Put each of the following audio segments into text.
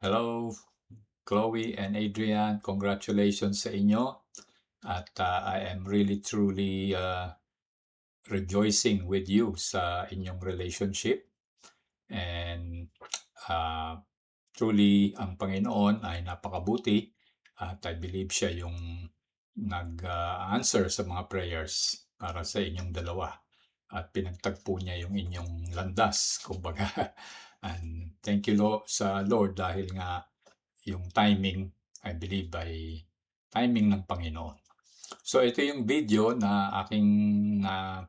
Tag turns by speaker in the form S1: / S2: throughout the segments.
S1: Hello, Chloe and Adrian. Congratulations sa inyo. At I am really truly rejoicing with you sa inyong relationship. And uh, truly, ang Panginoon ay napakabuti at I believe siya yung nag-answer sa mga prayers para sa inyong dalawa. At pinagtagpo niya yung inyong landas, kumbaga. And thank you sa Lord dahil nga yung timing, I believe, ay timing ng Panginoon. So ito yung video na aking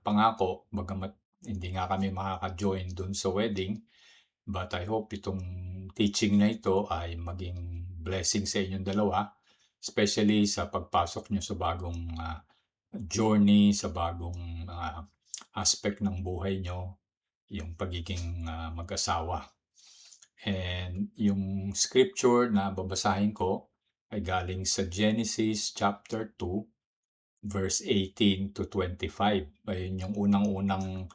S1: pangako, bagamat hindi nga kami makaka-join dun sa wedding, but I hope itong teaching na ito ay maging blessing sa inyong dalawa, especially sa pagpasok nyo sa bagong journey, sa bagong aspect ng buhay nyo, yung pagiging mag-asawa. And yung scripture na babasahin ko ay galing sa Genesis chapter 2, verse 18 to 25. Ayun yung unang-unang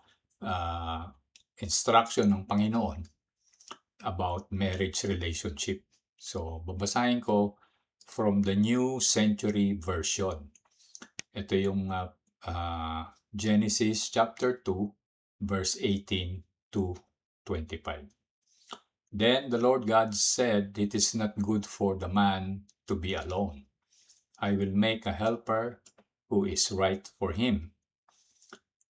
S1: instruction ng Panginoon about marriage relationship. So, babasahin ko from the New Century Version. Ito yung Genesis chapter 2, verse 18 to 25. Then the Lord God said, "It is not good for the man to be alone. I will make a helper who is right for him."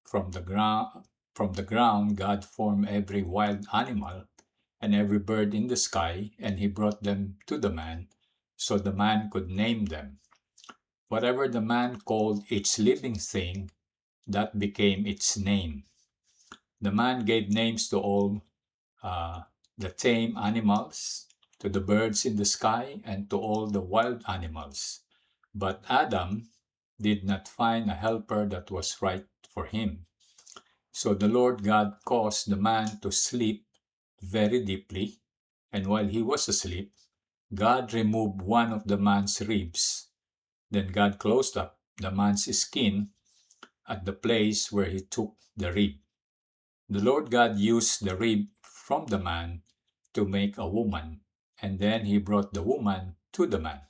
S1: From the ground God formed every wild animal and every bird in the sky, and he brought them to the man, so the man could name them. Whatever the man called each living thing, that became its name. The man gave names to all the tame animals, to the birds in the sky, and to all the wild animals. But Adam did not find a helper that was right for him. So the Lord God caused the man to sleep very deeply, and while he was asleep, God removed one of the man's ribs. Then God closed up the man's skin at the place where he took the rib. The Lord God used the rib from the man to make a woman, and then he brought the woman to the man.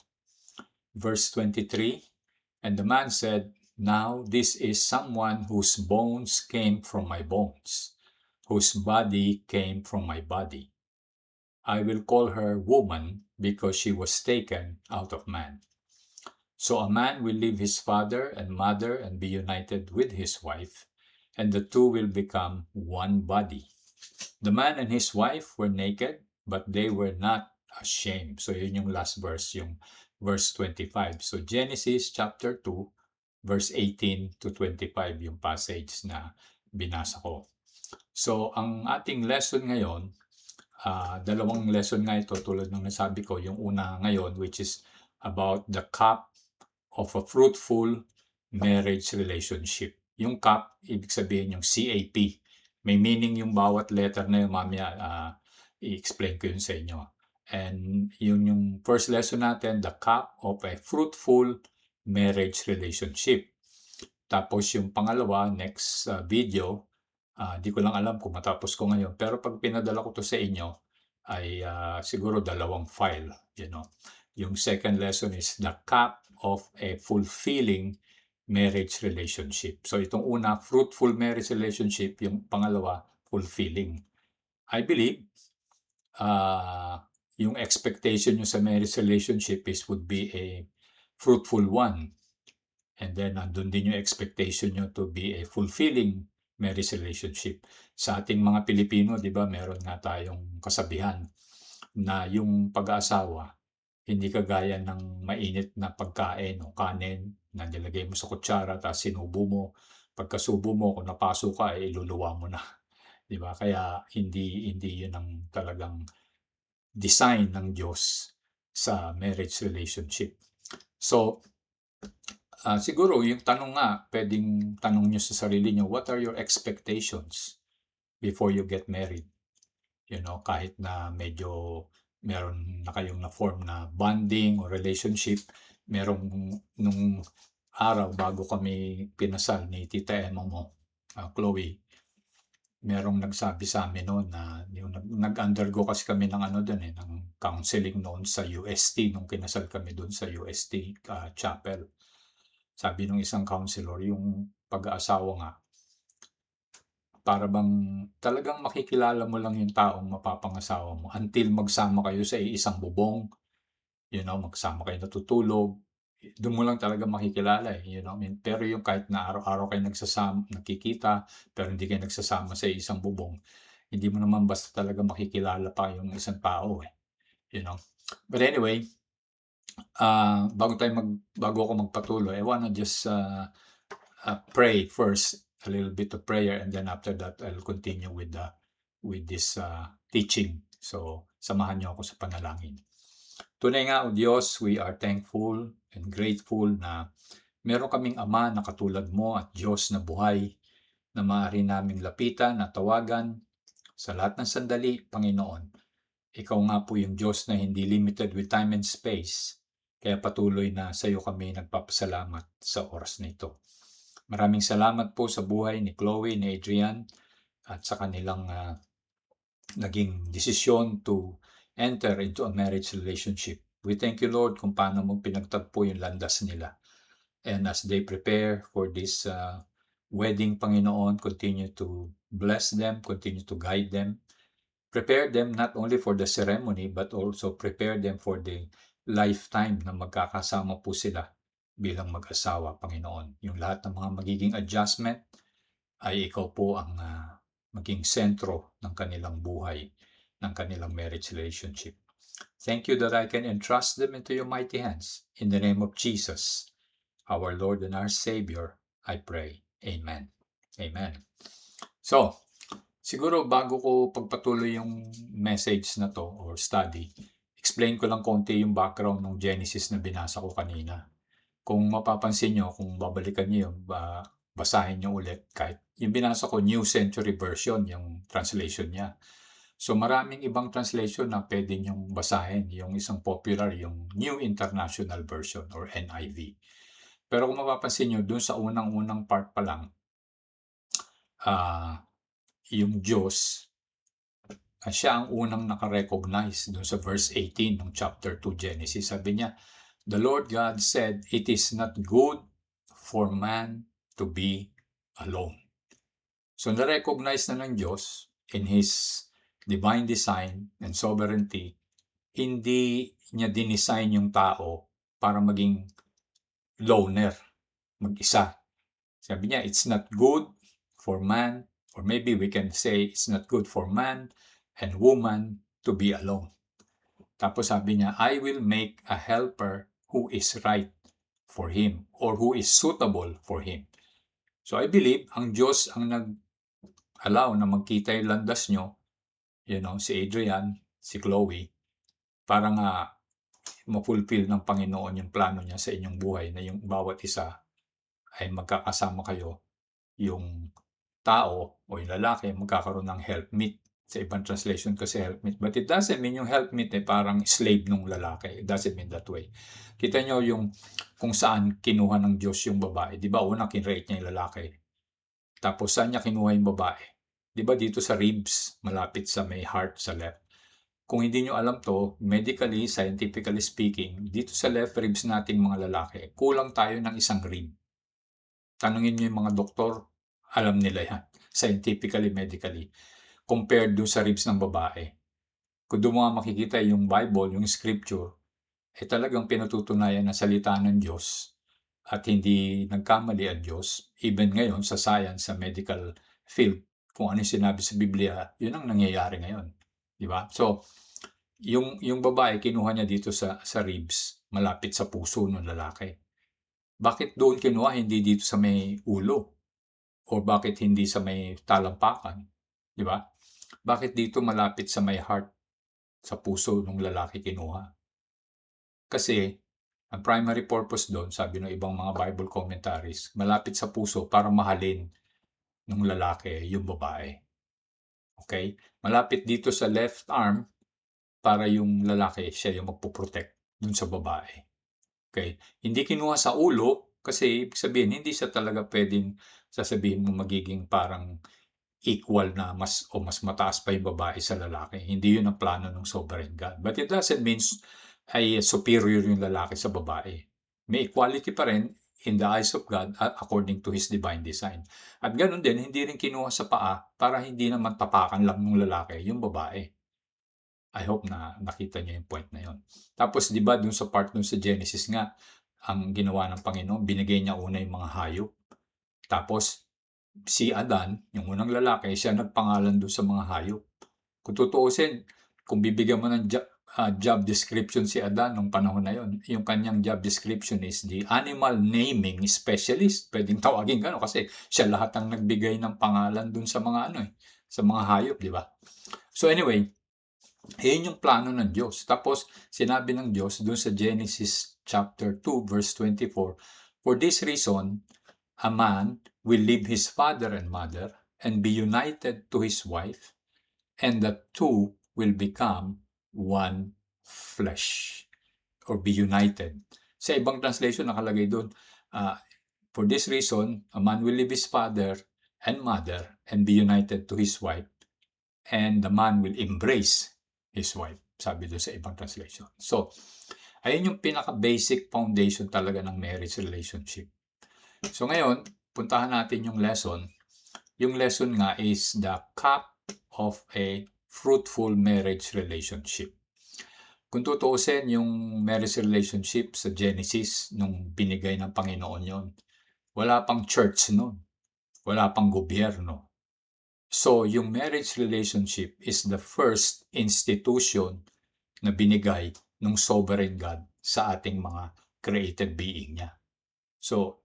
S1: Verse 23, and the man said, "Now this is someone whose bones came from my bones, whose body came from my body. I will call her woman because she was taken out of man." So a man will leave his father and mother and be united with his wife, and the two will become one body. The man and his wife were naked, but they were not ashamed. So yun yung last verse, yung verse 25. So Genesis chapter 2, verse 18 to 25 yung passage na binasa ko. So ang ating lesson ngayon, dalawang lesson nga ito tulad ng nasabi ko. Yung una ngayon, which is about the cup of a fruitful marriage relationship. Yung CAP, ibig sabihin yung CAP. May meaning yung bawat letter na yun, mamaya i-explain ko yun sa inyo. And yun yung first lesson natin, the CAP of a fruitful marriage relationship. Tapos yung pangalawa, next video, di ko lang alam kung matapos ko ngayon. Pero pag pinadala ko to sa inyo, ay siguro dalawang file. Yung second lesson is the CAP of a fulfilling marriage relationship. So itong una, fruitful marriage relationship. Yung pangalawa, fulfilling. I believe yung expectation nyo sa marriage relationship would be a fruitful one. And then nandun din yung expectation nyo to be a fulfilling marriage relationship. Sa ating mga Pilipino, di ba, meron nga tayong kasabihan na yung pag-aasawa, hindi kagaya ng mainit na pagkain o kanin na nilagay mo sa kutsara tapos sinubo mo. Pagkasubo mo, kung napaso ka, iluluwa mo na. Di ba? Kaya hindi yun ang talagang design ng Diyos sa marriage relationship. So, siguro yung tanong nga, pwedeng tanong nyo sa sarili nyo, what are your expectations before you get married? Kahit na medyo meron na kayong na-form na bonding o relationship, merong nung araw bago kami pinasal ni Tita Emma mo, Chloe, merong nagsabi sa amin noon na yung nag-undergo kasi kami ng ng counseling noon sa UST nung kinasal kami doon sa UST chapel. Sabi nung isang counselor, yung pag-aasawa nga, para bang talagang makikilala mo lang yung taong mapapangasawa mo until magsama kayo sa iisang bubong, magsama kayo natutulog, doon mo lang talaga makikilala, Pero yung kahit na araw-araw kayo nakikita, pero hindi kayo nagsasama sa isang bubong, hindi mo naman basta talaga makikilala pa yung isang tao, But anyway, bago ako magpatuloy, I wanna just pray first, a little bit of prayer, and then after that I'll continue with this teaching. So samahan niyo ako sa panalangin. Tunay nga, O Diyos, we are thankful and grateful na meron kaming Ama na katulad mo at Diyos na buhay na maaari naming lapitan at tawagan sa lahat ng sandali, Panginoon. Ikaw nga po yung Diyos na hindi limited with time and space, kaya patuloy na sa iyo kami nagpapasalamat sa oras na ito. Maraming salamat po sa buhay ni Chloe, ni Adrian, at sa kanilang naging desisyon to enter into a marriage relationship. We thank you, Lord, kung paano mo pinagtagpo yung landas nila. And as they prepare for this wedding, Panginoon, continue to bless them, continue to guide them. Prepare them not only for the ceremony, but also prepare them for the lifetime na magkakasama po sila bilang mag-asawa, Panginoon. Yung lahat ng mga magiging adjustment ay ikaw po ang maging sentro ng kanilang buhay, ng kanilang marriage relationship. Thank you that I can entrust them into your mighty hands. In the name of Jesus, our Lord and our Savior, I pray. Amen. Amen. So, siguro bago ko pagpatuloy yung message na to or study, explain ko lang konti yung background ng Genesis na binasa ko kanina. Kung mapapansin nyo, kung babalikan nyo yun, basahin nyo ulit. Kahit yung binasa ko, New Century Version, yung translation niya. So maraming ibang translation na pwede nyong basahin. Yung isang popular, yung New International Version or NIV. Pero kung mapapansin nyo, dun sa unang-unang part pa lang, yung Diyos, siya ang unang nakarecognize dun sa verse 18 ng chapter 2 Genesis. Sabi niya, the Lord God said, it is not good for man to be alone. So na-recognize na ng Diyos in His divine design and sovereignty, hindi niya dinesign yung tao para maging loner, mag-isa. Sabi niya, it's not good for man, or maybe we can say it's not good for man and woman to be alone. Tapos sabi niya, I will make a helper who is right for him or who is suitable for him. So I believe ang Diyos ang nag-allow na magkita yung landas nyo, si Adrian, si Chloe, para nga ma-fulfill ng Panginoon yung plano niya sa inyong buhay na yung bawat isa ay magkakasama kayo, yung tao o yung lalaki magkakaroon ng helpmeet. Sa ibang translation kasi helpmeet. But it doesn't mean yung helpmeet parang slave nung lalaki. It doesn't mean that way. Kita nyo yung kung saan kinuha ng Diyos yung babae. Di ba una kinrate niya yung lalaki. Tapos saan niya kinuha yung babae? Di ba dito sa ribs, malapit sa may heart sa left. Kung hindi nyo alam to, medically, scientifically speaking, dito sa left ribs nating mga lalaki, kulang tayo ng isang rib. Tanungin nyo yung mga doktor, alam nila yan. Scientifically, medically. Compared doon sa ribs ng babae. Kung doon mo makikita yung Bible, yung scripture, talagang pinatutunayan na salita ng Diyos at hindi nagkamali ang Diyos. Even ngayon sa science, sa medical field, kung ano yung sinabi sa Biblia, yun ang nangyayari ngayon. Diba? So, yung babae, kinuha niya dito sa ribs, malapit sa puso ng lalaki. Bakit doon kinuha, hindi dito sa may ulo? O bakit hindi sa may talampakan? Diba? Bakit dito malapit sa may heart, sa puso ng lalaki kinuha? Kasi, ang primary purpose doon, sabi ng ibang mga Bible commentaries, malapit sa puso para mahalin ng lalaki yung babae. Okay? Malapit dito sa left arm para yung lalaki, siya yung magpuprotect dun sa babae. Okay? Hindi kinuha sa ulo kasi ibig sabihin, hindi siya talaga pwedeng sasabihin mo magiging parang equal na mas mataas pa yung babae sa lalaki. Hindi yun ang plano ng sovereign God. But it doesn't mean ay superior yung lalaki sa babae. May equality pa rin in the eyes of God according to His divine design. At ganoon din, hindi rin kinuha sa paa para hindi naman tapakan lang ng lalaki yung babae. I hope na nakita niyo yung point na yun. Tapos di ba dun sa part dun sa Genesis nga, ang ginawa ng Panginoon, binigay niya una yung mga hayop. Tapos si Adan, yung unang lalaki, siya nagpangalan doon sa mga hayop. Kung tutuusin, kung bibigyan mo ng job description si Adan nung panahon na yon, yung kanyang job description is the animal naming specialist. Pwedeng tawagin gano'n kasi siya lahat ang nagbigay ng pangalan doon sa mga sa mga hayop, di ba? So anyway, yun yung plano ng Diyos. Tapos, sinabi ng Diyos doon sa Genesis chapter 2, verse 24, "For this reason, a man will leave his father and mother and be united to his wife, and the two will become one flesh." Or be united. Sa ibang translation, nakalagay doon, "For this reason, a man will leave his father and mother and be united to his wife, and the man will embrace his wife." Sabi doon sa ibang translation. So, ayun yung pinaka-basic foundation talaga ng marriage relationship. So ngayon, puntahan natin yung lesson. Yung lesson nga is the cup of a fruitful marriage relationship. Kung tutuusin yung marriage relationship sa Genesis, nung binigay ng Panginoon yon, wala pang church noon. Wala pang gobyerno. So, yung marriage relationship is the first institution na binigay ng sovereign God sa ating mga created being niya. So,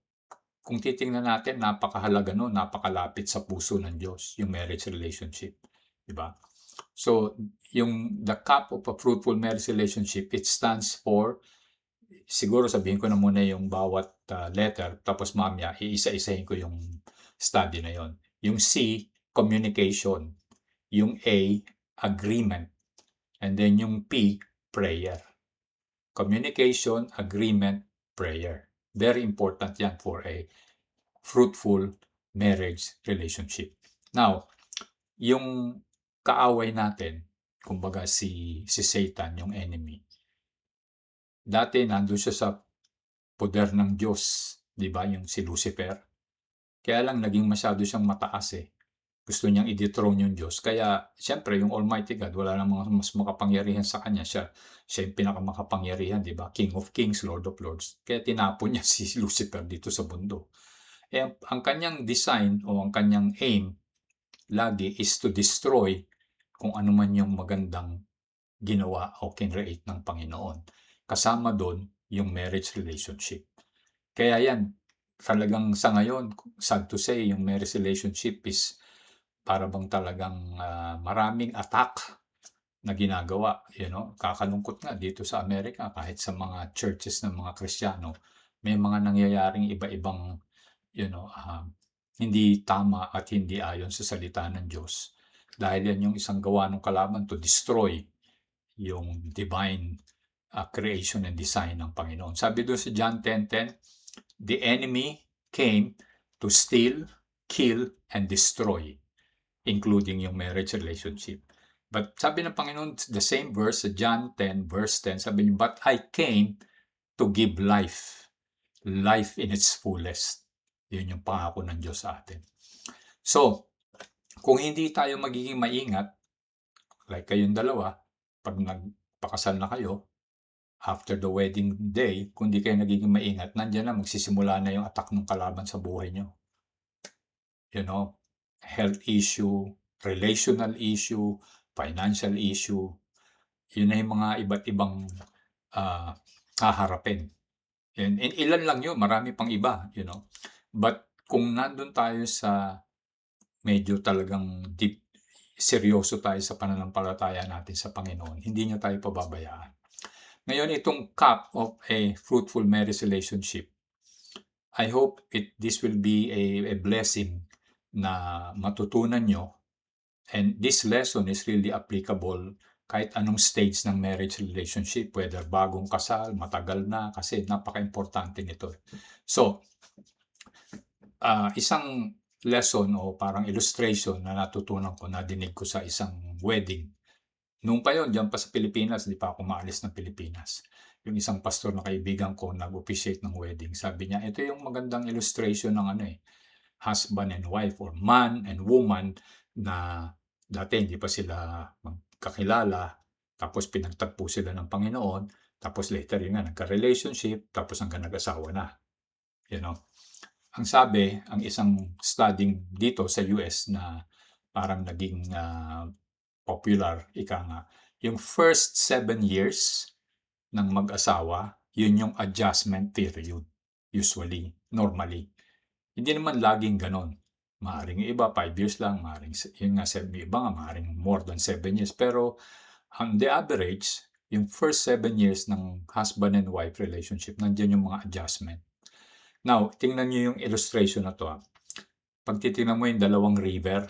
S1: kung titingnan natin, napakahalaga no, napakalapit sa puso ng Diyos, yung marriage relationship. Diba? So, yung the cup of a fruitful marriage relationship, it stands for, siguro sabihin ko na muna yung bawat letter, tapos mamaya, iisa-isahin ko yung study na yon. Yung C, communication. Yung A, agreement. And then yung P, prayer. Communication, agreement, prayer. Very important yan for a fruitful marriage relationship. Now, yung kaaway natin, kumbaga si Satan, yung enemy, dati nandun siya sa poder ng Diyos, di ba? Yung si Lucifer. Kaya lang naging masyado siyang mataas eh. Gusto niyang i-dethrone yung Diyos. Kaya, siyempre, yung Almighty God, wala namang mas makapangyarihan sa kanya. Siya yung pinakamakapangyarihan, di ba? King of Kings, Lord of Lords. Kaya tinapon niya si Lucifer dito sa mundo. Eh, ang kanyang design o ang kanyang aim lagi is to destroy kung ano man yung magandang ginawa o kinreate ng Panginoon. Kasama doon yung marriage relationship. Kaya yan, talagang sa ngayon, sad to say, yung marriage relationship is para bang talagang maraming attack na ginagawa. Kakalungkot nga dito sa Amerika, kahit sa mga churches ng mga Kristiyano, may mga nangyayaring iba-ibang hindi tama at hindi ayon sa salita ng Diyos. Dahil yan yung isang gawa ng kalaban to destroy yung divine creation and design ng Panginoon. Sabi doon sa John 10:10, "The enemy came to steal, kill, and destroy," including yung marriage relationship. But sabi ng Panginoon, the same verse, John 10, verse 10, sabi niya, "But I came to give life, life in its fullest." Yun yung pangako ng Diyos sa atin. So, kung hindi tayo magiging maingat, like kayong dalawa, pag nagpakasal na kayo, after the wedding day, kung di kayo nagiging maingat, nandiyan na magsisimula na yung attack ng kalaban sa buhay nyo. Health issue, relational issue, financial issue. Yun na yung mga iba't ibang haharapin. And ilan lang yun, marami pang iba, But kung nandun tayo sa medyo talagang deep, seryoso tayo sa pananampalataya natin sa Panginoon, hindi niya tayo pababayaan. Ngayon, itong cup of a fruitful marriage relationship, I hope this will be a blessing na matutunan nyo. And this lesson is really applicable kahit anong stage ng marriage relationship, whether bagong kasal, matagal na, kasi napaka-importante nito. So, isang lesson o parang illustration na natutunan ko, nadinig ko sa isang wedding. Noon pa yun, diyan pa sa Pilipinas, di pa ako maalis ng Pilipinas. Yung isang pastor na kaibigan ko nag-officiate ng wedding. Sabi niya, ito yung magandang illustration ng husband and wife or man and woman na dati hindi pa sila magkakilala, tapos pinagtagpo sila ng Panginoon, tapos later yun nga, nagka-relationship, tapos hanggang nag-asawa na. You know? Ang sabi, ang isang studying dito sa US na parang naging popular, ika nga, yung first 7 years ng mag-asawa, yun yung adjustment period. Usually, normally. Hindi naman laging ganon. Maaring iba, 5 years lang, maaring, yun nga, iba nga, maaring more than 7 years. Pero, on the average, yung first 7 years ng husband and wife relationship, nandiyan yung mga adjustment. Now, tingnan nyo yung illustration na to. Pag titingnan mo yung dalawang river,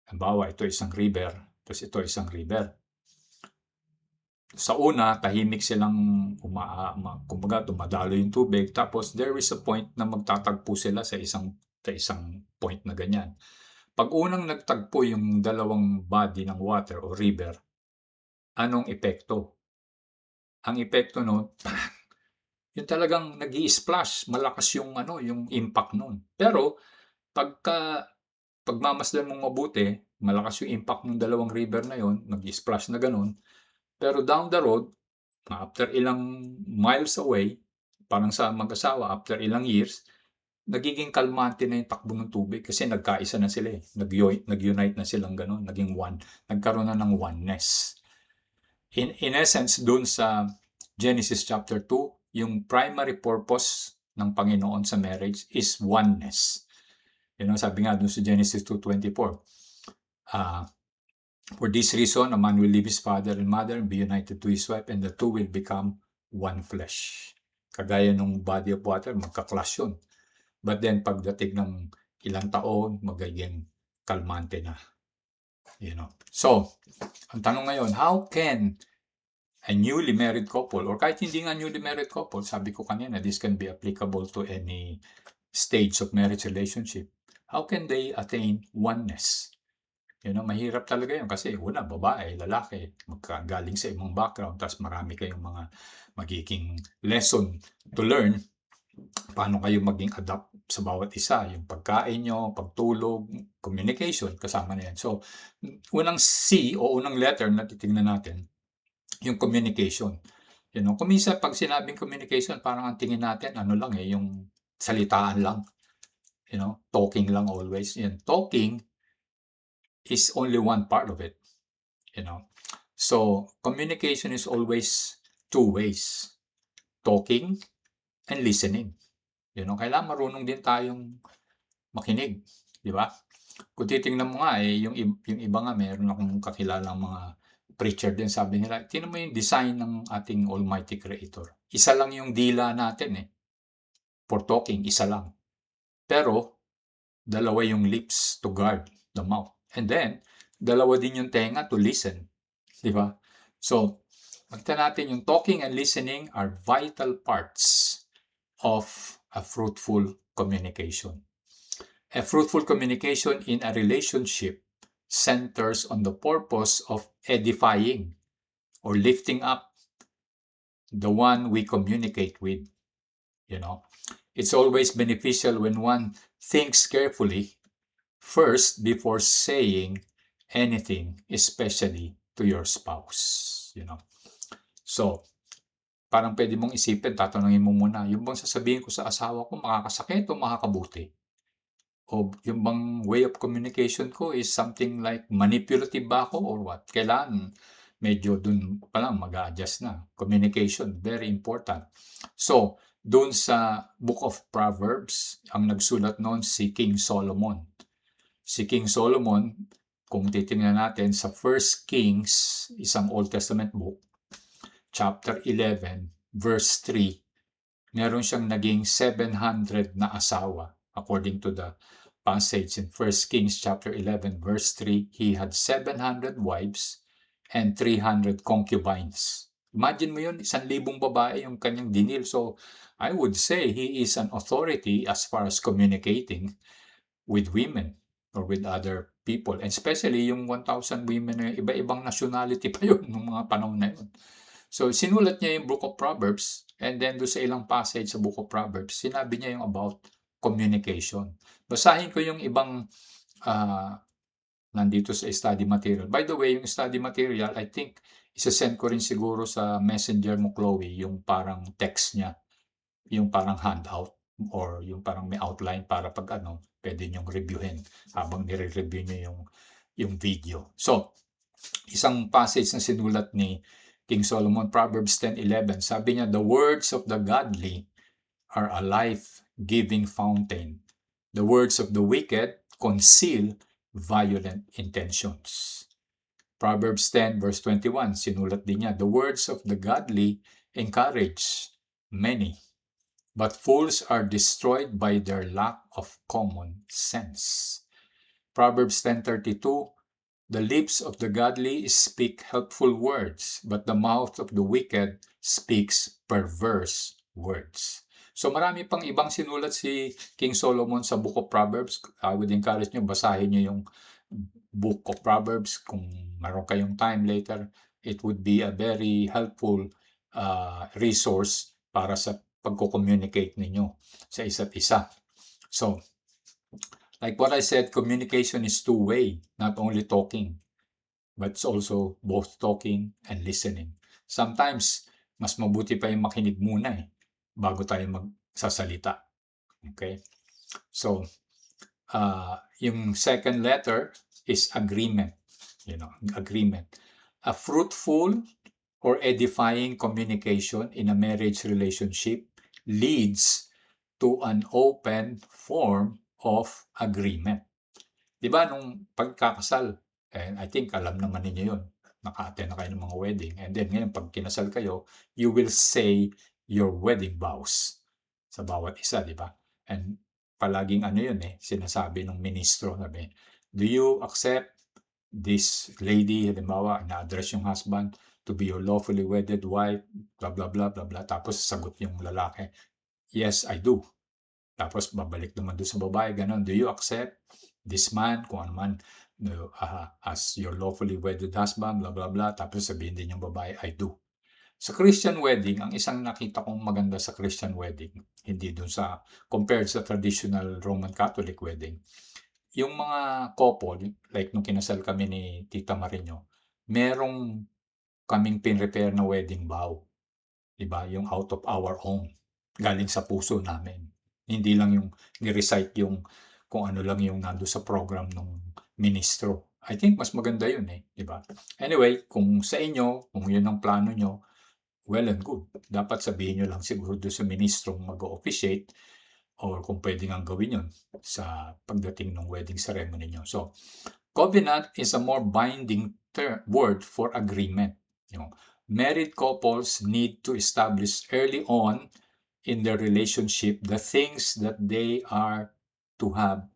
S1: halimbawa, ito isang river, tapos ito isang river. Sa una, tahimik silang kumbaga, dumadalo yung tubig. Tapos, there is a point na magtatagpo sila sa isang point na ganyan. Pag unang nagtagpo yung dalawang body ng water o river, anong epekto? Ang epekto nun, yung talagang nag-i-splash, malakas yung yung impact nun. Pero pagmamasdan mong mabuti, malakas yung impact ng dalawang river na yon, nag-i-splash na ganun. Pero down the road, after ilang miles away, parang sa mag-asawa, after ilang years, nagiging kalmante na yung takbo ng tubig kasi nagkaisa na sila eh. Nag-unite na silang ganun, naging one. Nagkaroon na ng oneness. In essence, dun sa Genesis chapter 2, yung primary purpose ng Panginoon sa marriage is oneness. Sabi nga dun sa Genesis 2:24, for this reason, a man will leave his father and mother and be united to his wife, and the two will become one flesh. Kagaya ng body of water, magka-clash yun. But then, pagdating ng ilang taon, magiging kalmante na. So, ang tanong ngayon, how can a newly married couple, or kahit hindi nga newly married couple, sabi ko kanina, this can be applicable to any stage of marriage relationship. How can they attain oneness? Mahirap talaga yun kasi una, babae, lalaki, magkagaling sa ibang background, tapos marami kayong mga magiging lesson to learn. Paano kayo maging adapt sa bawat isa, yung pagkain nyo, pagtulog, communication, kasama na yan. So, unang C o unang letter na titingnan natin, yung communication. Kung minsan pag sinabing communication, parang ang tingin natin, yung salitaan lang. Talking lang always. Talking is only one part of it. So, communication is always two ways. Talking and listening. Kailangan marunong din tayong makinig. Di ba? Kung titingnan mo nga, yung iba nga, meron akong kakilalang mga preacher din, sabi nila, tingnan mo yung design ng ating Almighty Creator. Isa lang yung dila natin for talking, isa lang. Pero, dalawa yung lips to guard the mouth. And then, dalawa din yung tenga to listen. Di ba? So, magta natin yung talking and listening are vital parts of a fruitful communication. A fruitful communication in a relationship centers on the purpose of edifying or lifting up the one we communicate with. It's always beneficial when one thinks carefully first before saying anything, especially to your spouse. So, parang pwede mong isipin, tatanungin mo muna, yung bang sasabihin ko sa asawa ko, makakasakit o makakabuti? O yung bang way of communication ko is something like manipulative ba ako or what? Kailangan medyo dun pa lang mag-a-adjust na. Communication, very important. So, dun sa Book of Proverbs, ang nagsulat noon si King Solomon. Si King Solomon, kung titingnan natin sa 1 Kings, isang Old Testament book, chapter 11, verse 3, meron siyang naging 700 na asawa. According to the passage in 1 Kings chapter 11, verse 3, he had 700 wives and 300 concubines. Imagine mo yun, 1,000 babae yung kanyang dinil. So, I would say he is an authority as far as communicating. with women or with other people. And especially yung 1,000 women na iba-ibang nationality pa yun nung mga panahon na yun. So, sinulat niya yung Book of Proverbs, and then doon sa ilang passage sa Book of Proverbs, sinabi niya yung about communication. Basahin ko yung ibang nandito sa study material. By the way, yung study material, I think, isa-send ko rin siguro sa messenger mo, Chloe, yung parang text niya, yung parang handout, or yung parang may outline para pag pwede niyong reviewin habang nire-review niyo yung video. So, isang passage na sinulat ni King Solomon, Proverbs 10:11, sabi niya, "The words of the godly are a life-giving fountain. The words of the wicked conceal violent intentions." Proverbs 10 verse 21, sinulat din niya, "The words of the godly encourage many, but fools are destroyed by their lack of common sense." Proverbs 10:32, "The lips of the godly speak helpful words, but the mouth of the wicked speaks perverse words." So marami pang ibang sinulat si King Solomon sa Book of Proverbs. I would encourage nyo, basahin nyo yung Book of Proverbs. Kung meron kayong time later, it would be a very helpful resource para sa pagko-communicate ninyo sa isa't isa. So, like what I said, communication is two-way, not only talking, but it's also both talking and listening. Sometimes, mas mabuti pa yung makinig muna bago tayo magsasalita. Okay? So, yung second letter is agreement. Agreement. A fruitful or edifying communication in a marriage relationship leads to an open form of agreement. Diba nung pagkakasal, and I think alam naman ninyo yun, naka-attend na kayo ng mga wedding, and then ngayon pag kinasal kayo, you will say your wedding vows sa bawat isa, di ba? And palaging yun sinasabi ng ministro, sabi, "Do you accept this lady," halimbawa, na-address yung husband, "to be your lawfully wedded wife," blah, blah, blah, blah, blah. Tapos sagot yung lalaki, "Yes, I do." Tapos babalik naman doon sa babae, ganun, "Do you accept this man," kung ano man, "as your lawfully wedded husband," blah, blah, blah. Tapos sabihin din yung babae, "I do." Sa Christian wedding, ang isang nakita kong maganda sa Christian wedding, hindi dun sa, compared sa traditional Roman Catholic wedding, yung mga couple, like nung kinasal kami ni Tita Marino, merong kaming pinrepare na wedding vow. Diba? Yung out of our own. Galing sa puso namin. Hindi lang yung ni-recite yung kung ano lang yung nando sa program ng ministro. I think mas maganda yun diba? Anyway, kung sa inyo, kung yun ang plano nyo, well and good. Dapat sabihin nyo lang siguro doon sa ministrong mag-officiate, or kung pwede nga gawin yun sa pagdating ng wedding ceremony nyo. So, covenant is a more binding word for agreement. Married couples need to establish early on in their relationship the things that they are to have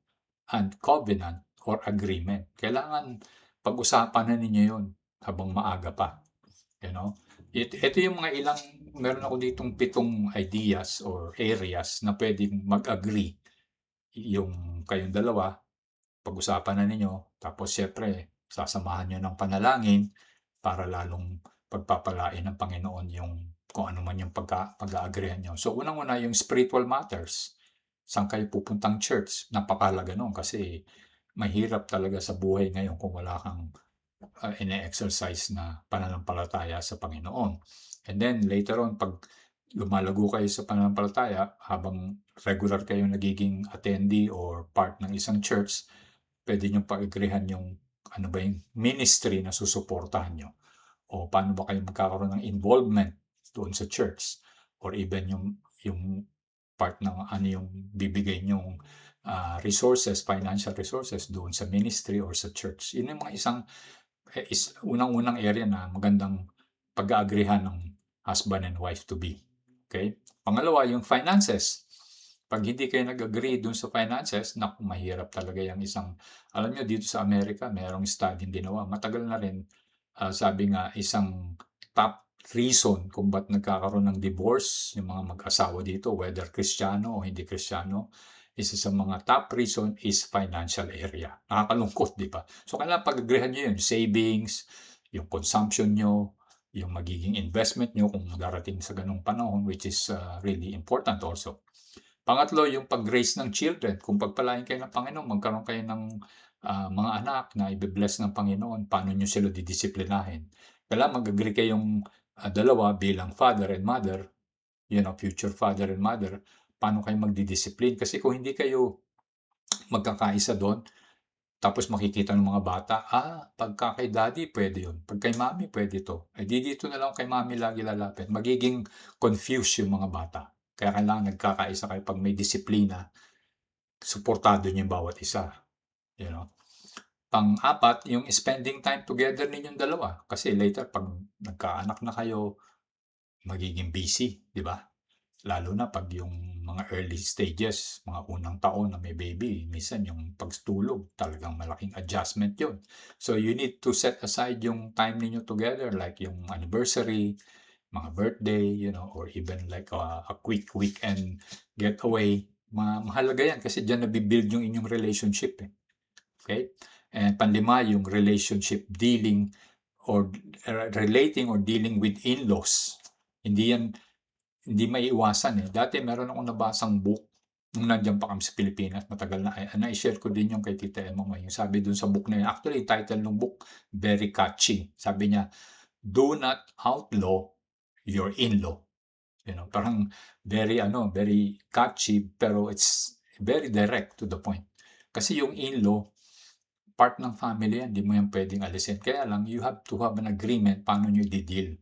S1: and covenant or agreement. Kailangan pag-usapan na ninyo yun habang maaga pa. Ito yung mga ilang, meron ako ditong 7 ideas or areas na pwedeng mag-agree. Yung kayong dalawa, pag-usapan na ninyo, tapos syempre, sasamahan nyo ng panalangin para lalong pagpapalain ng Panginoon yung kung ano man yung pag-aagreehan nyo. So, unang-una, yung spiritual matters. Saan kayo pupuntang church? Napakalaga nun kasi mahirap talaga sa buhay ngayon kung wala kang ine-exercise na pananampalataya sa Panginoon. And then, later on, pag lumalago kayo sa pananampalataya, habang regular kayong nagiging attendee or part ng isang church, pwede nyo pag-agreehan yung ano ba yung ministry na susuportahan nyo. O paano ba kayo magkakaroon ng involvement doon sa church. Or even yung part ng ano yung bibigay nyong resources, financial resources doon sa ministry or sa church. Yun yung mga isang unang-unang area na magandang pag-aagrihan ng husband and wife to be. Okay? Pangalawa, yung finances. Pag hindi kayo nag-agree dun sa finances, mahirap talaga yung isang, alam nyo, dito sa Amerika, mayroong study ginawa. Matagal na rin, sabi nga, isang top reason kung ba't nagkakaroon ng divorce, yung mga mag-asawa dito, whether Kristiyano o hindi Kristiyano, isa sa mga top reason is financial area. Nakakalungkot, di ba? So, kailangan pag-agreehan nyo yun. Savings, yung consumption nyo, yung magiging investment nyo kung darating sa ganung panahon, which is really important also. Pangatlo, yung pag-raise ng children. Kung pagpalain kayo ng Panginoon, magkaroon kayo ng mga anak na i-bless ng Panginoon, paano nyo sila didisiplinahin? Kailangan mag-agree kayong dalawa bilang father and mother, future father and mother, paano kayo magdidisiplin? Kasi kung hindi kayo magkakaisa doon, tapos makikita ng mga bata, pagka kay daddy, pwede yun. Pag kay mami, pwede to. Dito na lang kay mami lagi lalapit. Magiging confused yung mga bata. Kaya kailangan nagkakaisa kayo pag may disiplina, suportado niyo yung bawat isa. Pang-apat, yung spending time together ninyong dalawa. Kasi later, pag nagkaanak na kayo, magiging busy, di ba? Lalo na pag yung mga early stages, mga unang taon na may baby, minsan yung pagtulog, talagang malaking adjustment yun. So you need to set aside yung time ninyo together, like yung anniversary, mga birthday, or even like a quick weekend getaway. Mahalaga yan kasi dyan nabibuild yung inyong relationship. Okay? And panlima, yung relationship dealing or relating or dealing with in-laws. Hindi maiiwasan. Dati meron akong nabasang book nung nandiyan pa kami sa Pilipinas, matagal na. Na-share ko din yung kay Tita Emma ngayon. Sabi dun sa book na yun, actually, title ng book, very catchy. Sabi niya, do not outlaw your in-law. Parang very catchy, pero it's very direct to the point. Kasi yung in-law, part ng family yan, hindi mo yan pwedeng alisin. Kaya lang, you have to have an agreement paano nyo di-deal.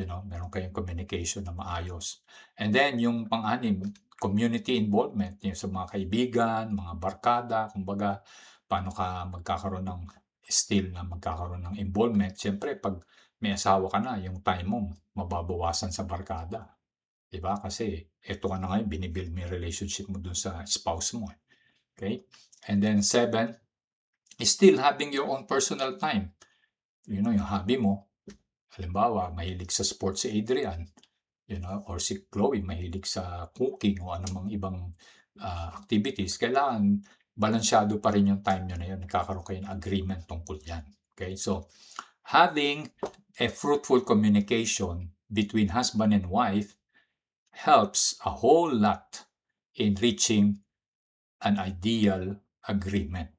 S1: Meron kayong communication na maayos. And then, yung pang-anim, community involvement, yung sa mga kaibigan, mga barkada, kumbaga, paano ka magkakaroon ng involvement. Siyempre, pag may asawa ka na, yung time mo, mababawasan sa barkada. Diba? Kasi, eto ka na ngayon, binibuild mo yung relationship mo dun sa spouse mo. Okay? And then, 7, is still having your own personal time. Yung hobby mo. Halimbawa, mahilig sa sports si Adrian, or si Chloe, mahilig sa cooking o anumang ibang activities. Kailangan balansyado pa rin yung time nyo na yun. Nagkakaroon kayo ng agreement tungkol yan. Okay? So, having a fruitful communication between husband and wife helps a whole lot in reaching an ideal agreement.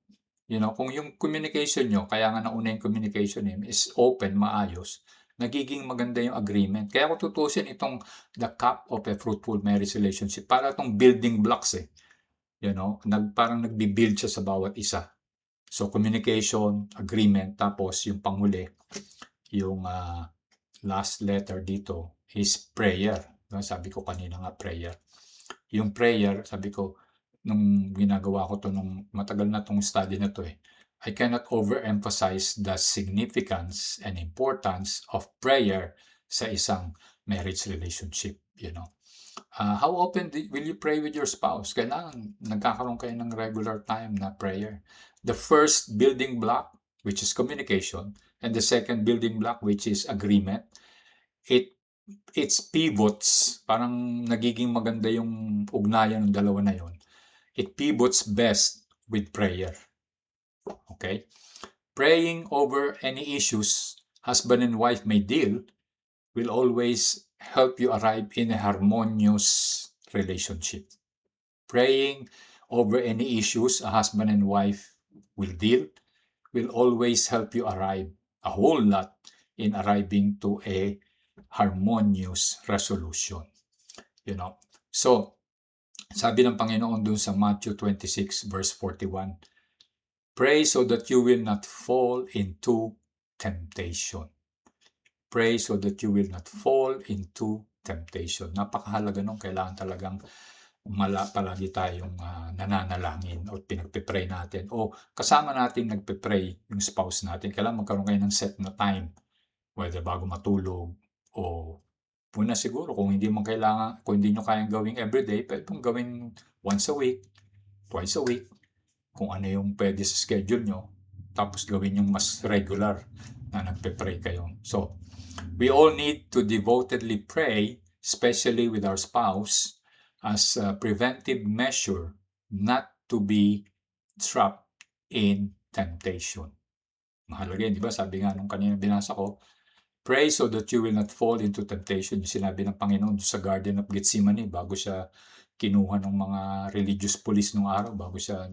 S1: Kung yung communication nyo, kaya nga nauna yung communication is open, maayos, nagiging maganda yung agreement. Kaya kung tutusin itong the cup of a fruitful marriage relationship, para itong building blocks parang nagbi-build siya sa bawat isa. So, communication, agreement, tapos yung panghuli, yung last letter dito is prayer. Sabi ko kanina nga prayer. Yung prayer, sabi ko, nung ginagawa ko to nung matagal na tong study na to I cannot overemphasize the significance and importance of prayer sa isang marriage relationship, How often will you pray with your spouse? Kailangan nagkakaroon kayo ng regular time na prayer. The first building block, which is communication, and the second building block, which is agreement, it's pivots, parang nagiging maganda yung ugnayan ng dalawa na yon. It pivots best with prayer. Okay? Praying over any issues husband and wife may deal will always help you arrive in a harmonious relationship. Praying over any issues a husband and wife will deal will always help you arrive a whole lot in arriving to a harmonious resolution. So, sabi ng Panginoon dun sa Matthew 26 verse 41, pray so that you will not fall into temptation. Pray so that you will not fall into temptation. Napakahalaga nung kailangan talagang palagi tayong nananalangin o pinagpe-pray natin o kasama natin nagpe-pray yung spouse natin. Kailangan magkaroon kayo ng set na time, whether bago matulog o una siguro kung hindi nyo kayang gawing everyday, pwede pong gawin once a week, twice a week, kung ano yung pwede sa schedule nyo, tapos gawin yung mas regular na nagpe-pray kayo. So, we all need to devotedly pray, especially with our spouse, as a preventive measure not to be trapped in temptation. Mahalaga yun, di ba? Sabi nga nung kanina binasa ko, pray so that you will not fall into temptation. Yung sinabi ng Panginoon sa Garden of Gethsemane bago siya kinuha ng mga religious police nung araw, bago siya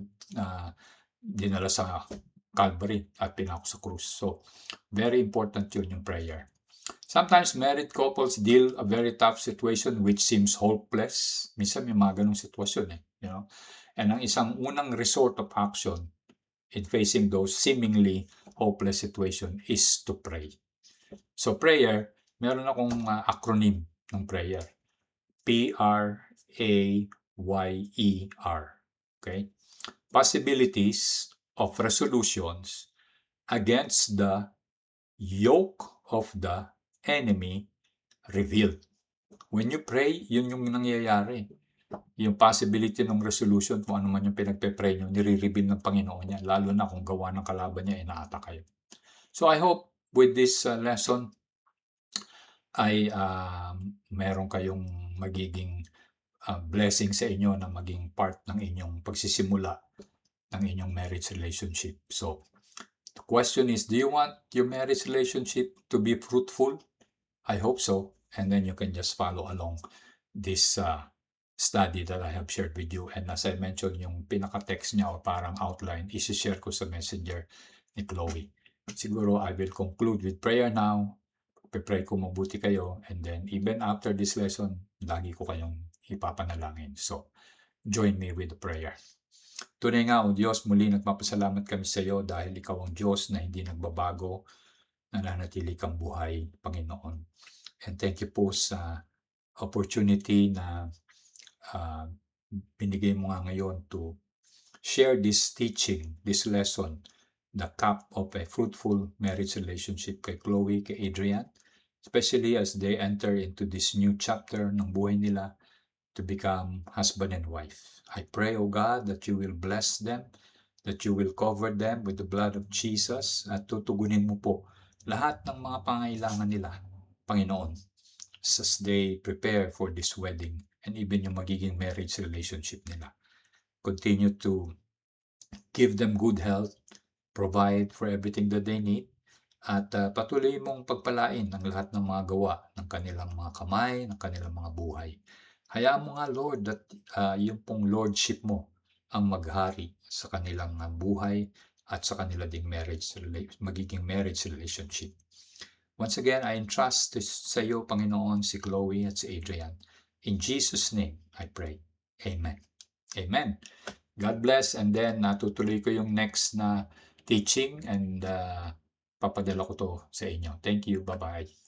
S1: dinala sa Calvary at pinako sa krus. So, very important yun yung prayer. Sometimes married couples deal a very tough situation which seems hopeless. Minsan may mga ganong sitwasyon you know. And ang isang unang resort of action in facing those seemingly hopeless situation is to pray. So prayer, meron akong acronym ng prayer. P-R-A-Y-E-R. Okay? Possibilities of resolutions against the yoke of the enemy revealed. When you pray, yun yung nangyayari. Yung possibility ng resolution, kung ano man yung pinagpe-pray nyo, nire-reveal ng Panginoon niya, lalo na kung gawa ng kalaban niya, ina-attack kayo. So I hope with this lesson, ay meron kayong magiging blessing sa inyo na maging part ng inyong pagsisimula ng inyong marriage relationship. So, the question is, do you want your marriage relationship to be fruitful? I hope so. And then you can just follow along this study that I have shared with you. And as I mentioned, yung pinaka-text niya o parang outline, isi-share ko sa messenger ni Chloe. Siguro I will conclude with prayer now. Pray ko mabuti kayo. And then even after this lesson, lagi ko kayong ipapanalangin. So, join me with the prayer. Tunay nga, O Diyos, muli nagpapasalamat kami sa iyo dahil ikaw ang Diyos na hindi nagbabago, nananatili kang buhay, Panginoon. And thank you po sa opportunity na binigay mo nga ngayon to share this teaching, this lesson, the cup of a fruitful marriage relationship kay Chloe, kay Adrian, especially as they enter into this new chapter ng buhay nila to become husband and wife. I pray, O God, that you will bless them, that you will cover them with the blood of Jesus, at tutugunin mo po lahat ng mga pangailangan nila, Panginoon, as they prepare for this wedding and even yung magiging marriage relationship nila. Continue to give them good health, provide for everything that they need, at patuloy mong pagpalain ang lahat ng mga gawa ng kanilang mga kamay, ng kanilang mga buhay. Hayaan mo nga, Lord, that yung pong lordship mo ang maghari sa kanilang buhay at sa kanila ding magiging marriage relationship. Once again, I entrust sa iyo, Panginoon, si Chloe at si Adrian. In Jesus' name, I pray. Amen. Amen. God bless. And then, natutuloy ko yung next na teaching and papadala ko to sa inyo. Thank you. Bye-bye.